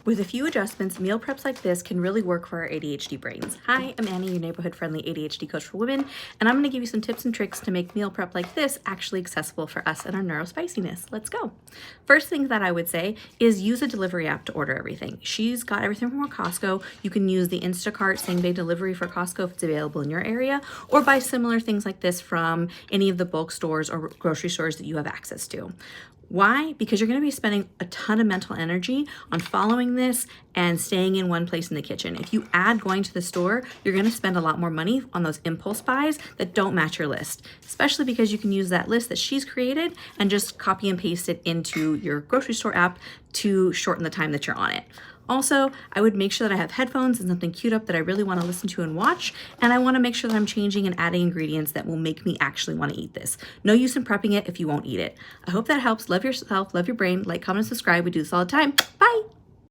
With a few adjustments, meal preps like this can really work for our ADHD brains. Hi, I'm Annie, your neighborhood-friendly ADHD coach for women, and I'm going to give you some tips and tricks to make meal prep like this actually accessible for us and our neurospiciness. Let's go. First thing that I would say is use a delivery app to order everything. She's got everything from Costco. You can use the Instacart same-day delivery for Costco if it's available in your area, or buy similar things like this from any of the bulk stores or grocery stores that you have access to. Why? Because you're going to be spending a ton of mental energy on following this and staying in one place in the kitchen. If you add going to the store, you're going to spend a lot more money on those impulse buys that don't match your list, especially because you can use that list that she's created and just copy and paste it into your grocery store app to shorten the time that you're on it. Also, I would make sure that I have headphones and something queued up that I really want to listen to and watch, and I want to make sure that I'm changing and adding ingredients that will make me actually want to eat this. No use in prepping it if you won't eat it. I hope that helps. Love yourself, love your brain, like, comment, and subscribe. We do this all the time. Bye!